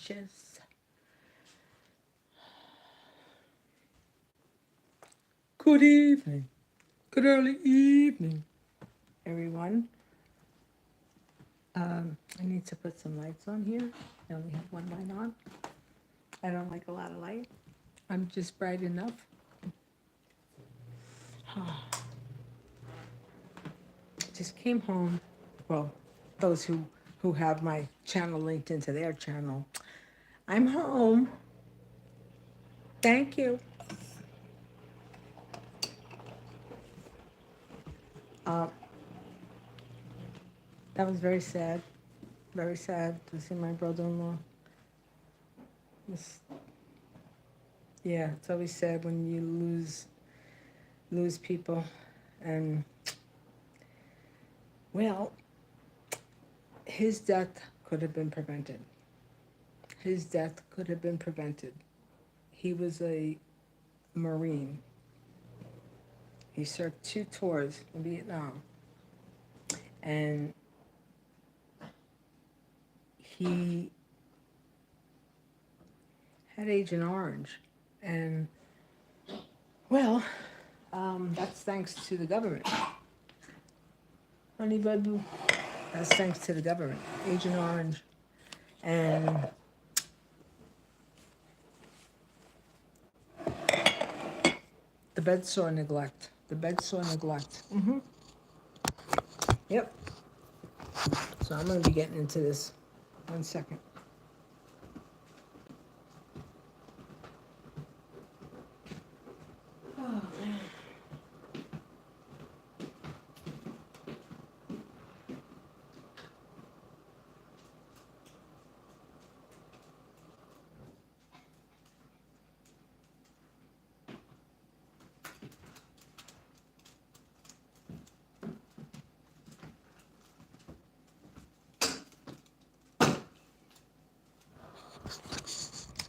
Cheers. Good evening. Good early evening, everyone. I need to put some lights on here. I only have one light on. I don't like a lot of light. I'm just bright enough. Just came home. Well, those who have my channel linked into their channel. I'm home. Thank you. Uh, that was very sad. Very sad to see my brother-in-law. It's, yeah, it's always sad when you lose people. And well, his death could have been prevented. His death could have been prevented. He was a Marine. He served 2 tours in Vietnam. And he had Agent Orange. And, well, that's thanks to the government. Honey Bud Boo. That's thanks to the government. Agent Orange. And the bed sore neglect. The bed sore neglect. Yep. So I'm going to be getting into this. 1 second. Oh, man.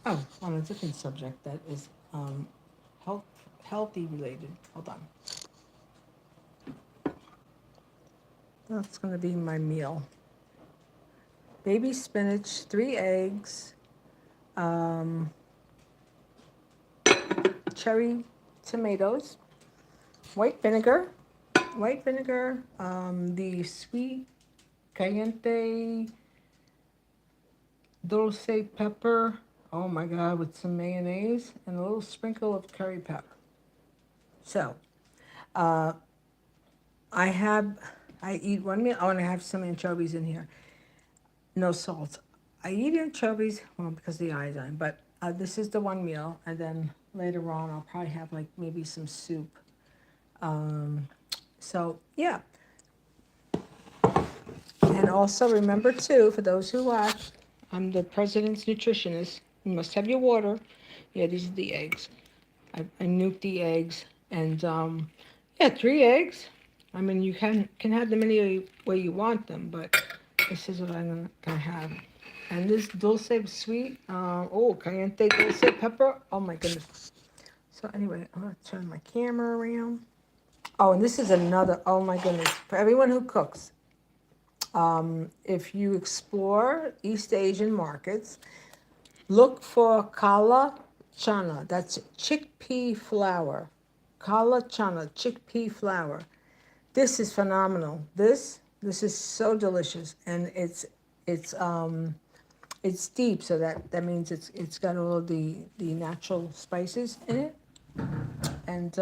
Oh, on a different subject that is healthy related. Hold on. That's going to be my meal. Baby spinach, 3 eggs, cherry tomatoes, white vinegar, the sweet cayenne dulce pepper. Oh my God, with some mayonnaise and a little sprinkle of curry pepper. So, I eat 1 meal. Oh, and I have some anchovies in here. No salt. I eat anchovies, well, because of the iodine, but this is the 1 meal. And then later on, I'll probably have like maybe some soup. So, yeah. And also remember too, for those who watch, I'm the president's nutritionist. You must have your water. Yeah, these are the eggs. I nuked the eggs. And yeah, 3 eggs. I mean, you can have them any way you want them, but this is what I'm gonna have. And this dulce sweet, cayenne dulce pepper. Oh my goodness. So anyway, I'm gonna turn my camera around. Oh, and this is another, oh my goodness, for everyone who cooks. If you explore East Asian markets, look for kala chana. That's chickpea flour. Kala chana, chickpea flour. This is phenomenal. This is so delicious, and it's deep, so that means it's got all the natural spices in it, and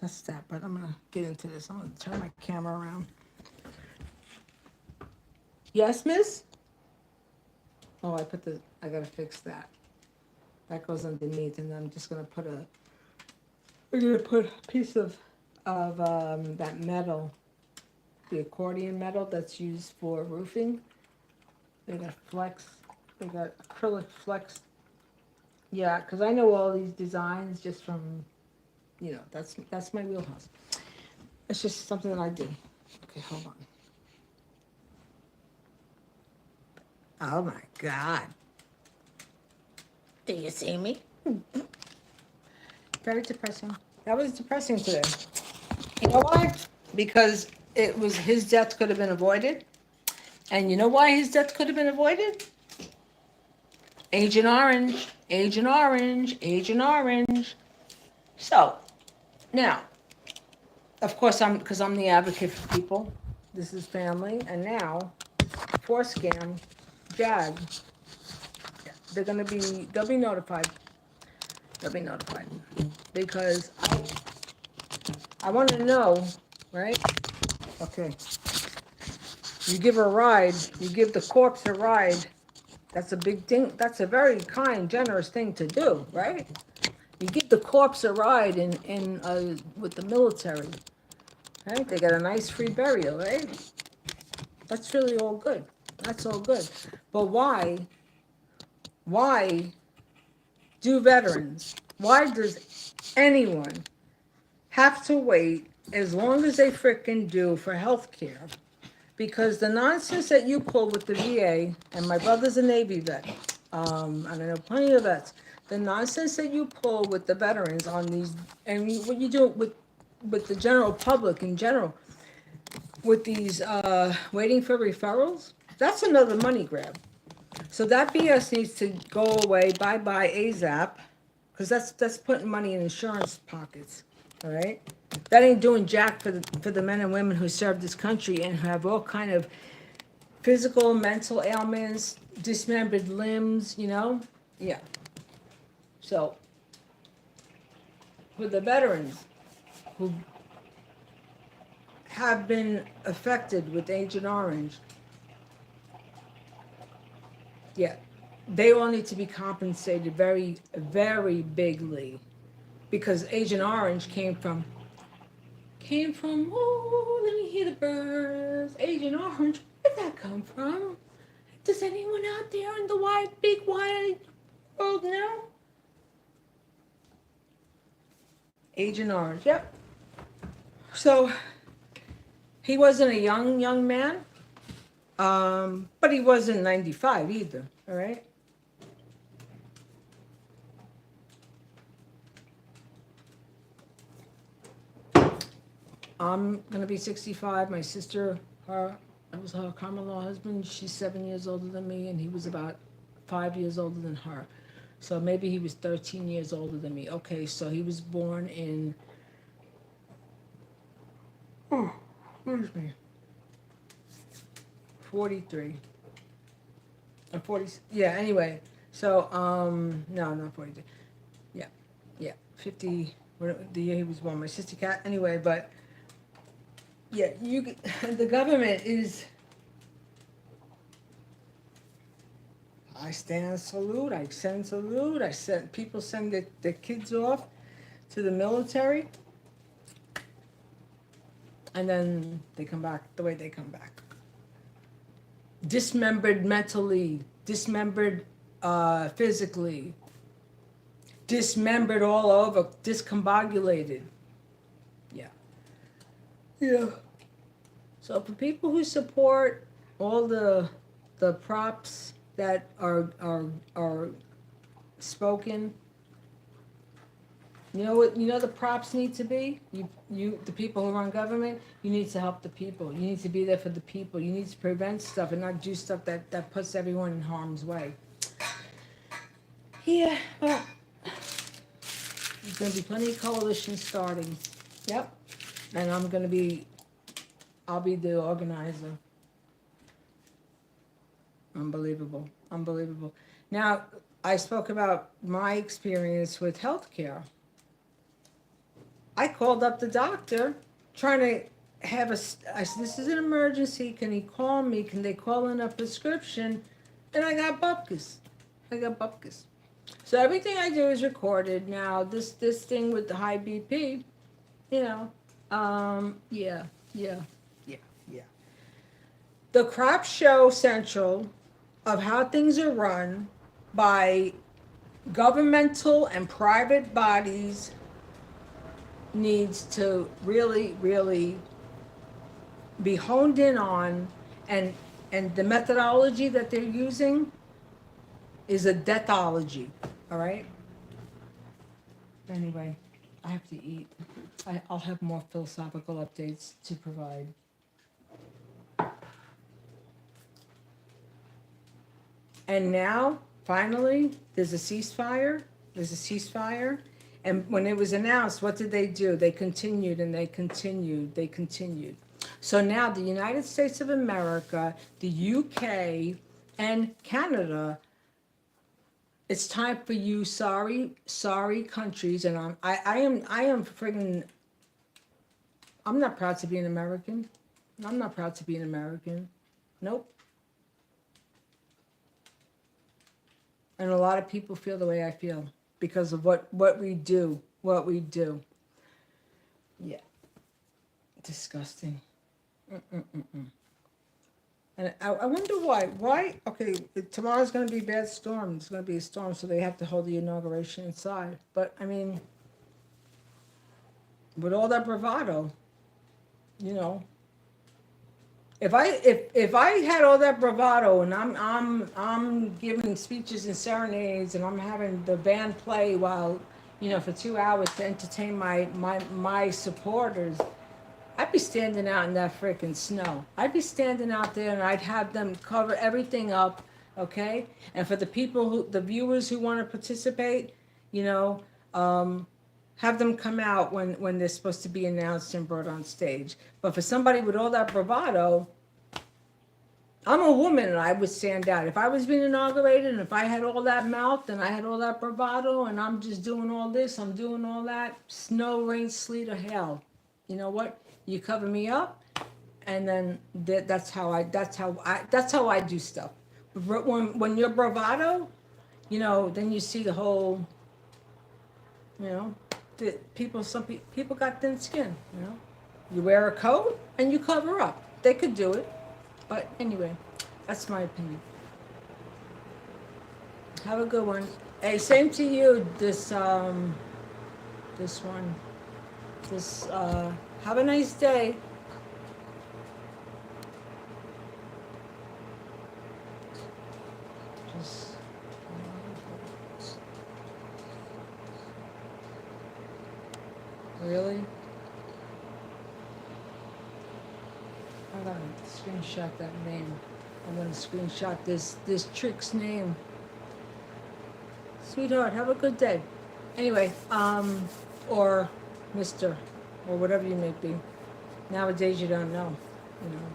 that's that. But I'm gonna get into this. I'm gonna turn my camera around. Yes, miss? Oh, I gotta fix that. That goes underneath, and I'm just gonna we're gonna put a piece of that metal, the accordion metal that's used for roofing. They got acrylic flex. Yeah, because I know all these designs just from, that's my wheelhouse. It's just something that I do. Okay, hold on. Oh my God. Do you see me? Very depressing. That was depressing today. You know why? Because his death could have been avoided. And you know why his death could have been avoided? Agent Orange, Agent Orange, Agent Orange. So now, of course, because I'm the advocate for people. This is family, and now, for scam, JAG. They'll be notified. They'll be notified because I want to know, right? Okay. You give a ride. You give the corpse a ride. That's a big thing. That's a very kind, generous thing to do, right? You give the corpse a ride in with the military, right? They get a nice free burial, right? That's really all good. That's all good. But why do veterans? Why does anyone have to wait as long as they frickin' do for health care? Because the nonsense that you pull with the VA, and my brother's a Navy vet, and I know plenty of vets, the nonsense that you pull with the veterans on these, and what you do with the general public in general, with these waiting for referrals, that's another money grab. So that BS needs to go away, bye-bye ASAP, because that's putting money in insurance pockets, all right? That ain't doing jack for the men and women who serve this country and have all kind of physical, mental ailments, dismembered limbs, you know? Yeah. So, for the veterans who have been affected with Agent Orange, yeah, they all need to be compensated very, very bigly, because Agent Orange came from, oh, let me hear the birds. Agent Orange, where did that come from? Does anyone out there in the big wide world know? Agent Orange, yep. So, he wasn't a young man, but he wasn't 95 either, all right? I'm gonna be 65. My sister, that was her common law husband. She's 7 years older than me, and he was about 5 years older than her. So maybe he was 13 years older than me. Okay, so he was born in, oh, excuse me, 43. Or 40, yeah, anyway. So, no, not 43. Yeah, 50, the year he was born. My sister Cat, anyway, but yeah, the government is, I stand salute, I send salute, people send their kids off to the military, and then they come back the way they come back. Dismembered mentally, dismembered physically, dismembered all over, discombobulated. Yeah. So for people who support all the props that are spoken, you know what the props need to be? You the people who run government, you need to help the people. You need to be there for the people. You need to prevent stuff and not do stuff that puts everyone in harm's way. Yeah, well, there's gonna be plenty of coalitions starting. Yep. And I'll be the organizer. Unbelievable. Now, I spoke about my experience with healthcare. I called up the doctor trying to I said, this is an emergency. Can he call me? Can they call in a prescription? And I got bupkis. So everything I do is recorded. Now, this thing with the high BP, yeah. The crap show central of how things are run by governmental and private bodies needs to really, really be honed in on, and the methodology that they're using is a deathology, all right? Anyway, I have to eat. I'll have more philosophical updates to provide. And now, finally, there's a ceasefire. There's a ceasefire. And when it was announced, what did they do? They continued and they continued. They continued. So now the United States of America, the UK, and Canada, it's time for you, sorry countries, and I am friggin', I'm not proud to be an American. I'm not proud to be an American. Nope. And a lot of people feel the way I feel because of what we do. What we do. Yeah. Disgusting. Mm-mm-mm-mm. And I wonder why. Why? Okay, tomorrow's going to be a bad storm. It's going to be a storm, so they have to hold the inauguration inside. But, I mean, with all that bravado, you know, if I had all that bravado and I'm giving speeches and serenades and I'm having the band play while, you know, for 2 hours to entertain my supporters, I'd be standing out in that freaking snow. I'd be standing out there and I'd have them cover everything up, okay? And for the people the viewers who want to participate, you know, have them come out when they're supposed to be announced and brought on stage. But for somebody with all that bravado, I'm a woman and I would stand out. If I was being inaugurated and if I had all that mouth and I had all that bravado and I'm just doing all this, I'm doing all that, snow, rain, sleet, or hail, you know what? You cover me up, and then that's how I do stuff. When you're bravado, you know, then you see the whole, you know, some people got thin skin. You know, you wear a coat and you cover up. They could do it, but anyway, that's my opinion. Have a good one. Hey, same to you. This one. Have a nice day. Just, really? I gotta screenshot that name. I'm gonna screenshot this trick's name. Sweetheart, have a good day. Anyway, or Mr. or whatever you may be. Nowadays you don't know, you know.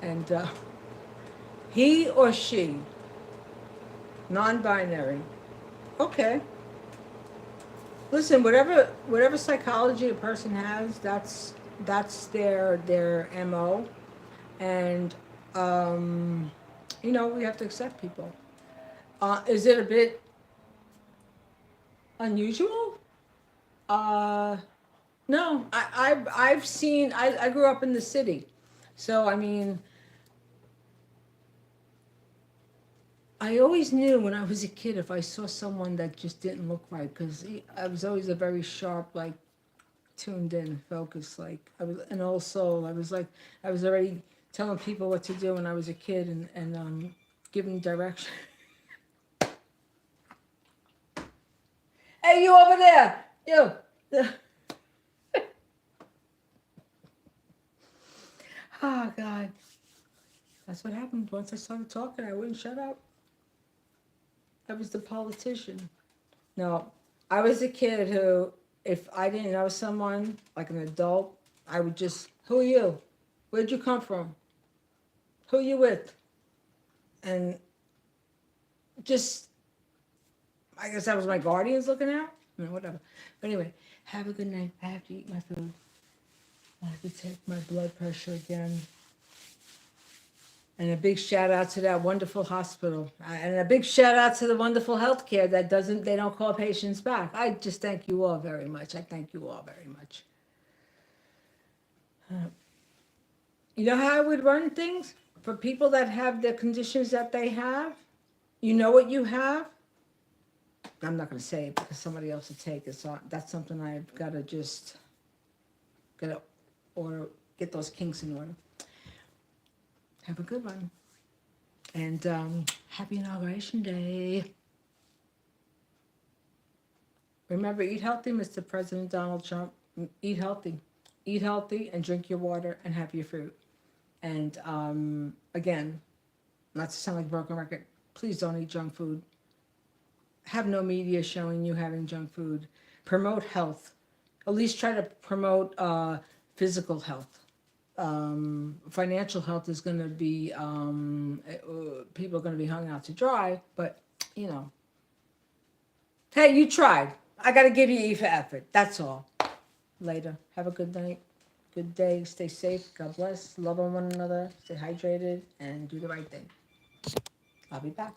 And he or she, non-binary. Okay. Listen, whatever psychology a person has, that's their MO. And you know, we have to accept people. Is it a bit unusual? No, I've seen. I grew up in the city, so I mean, I always knew when I was a kid if I saw someone that just didn't look right, because I was always a very sharp, like tuned in, focused. Like I was an old soul. I was already telling people what to do when I was a kid and giving direction. Hey, you over there, you. Oh God, that's what happened. Once I started talking, I wouldn't shut up. I was the politician. No, I was a kid who, if I didn't know someone, like an adult, I would just, who are you? Where'd you come from? Who you with? And just, I guess that was my guardians looking out. I mean, whatever. But anyway, have a good night. I have to eat my food. I have to take my blood pressure again. And a big shout out to that wonderful hospital. And a big shout out to the wonderful healthcare that they don't call patients back. I just thank you all very much. I thank you all very much. You know how I would run things? For people that have the conditions that they have, you know what you have? I'm not going to say it because somebody else will take it. So that's something I've got to just get those kinks in order. Have a good one. And happy Inauguration Day. Remember, eat healthy, Mr. President Donald Trump. Eat healthy. Eat healthy and drink your water and have your fruit. And again, not to sound like a broken record, please don't eat junk food. have no media showing you having junk food. Promote health. At least try to promote physical health. Financial health is going to be, people are going to be hung out to dry, but, you know, hey, you tried. I got to give you E for effort. That's all. Later. Have a good night. Good day. Stay safe. God bless. Love on one another. Stay hydrated and do the right thing. I'll be back.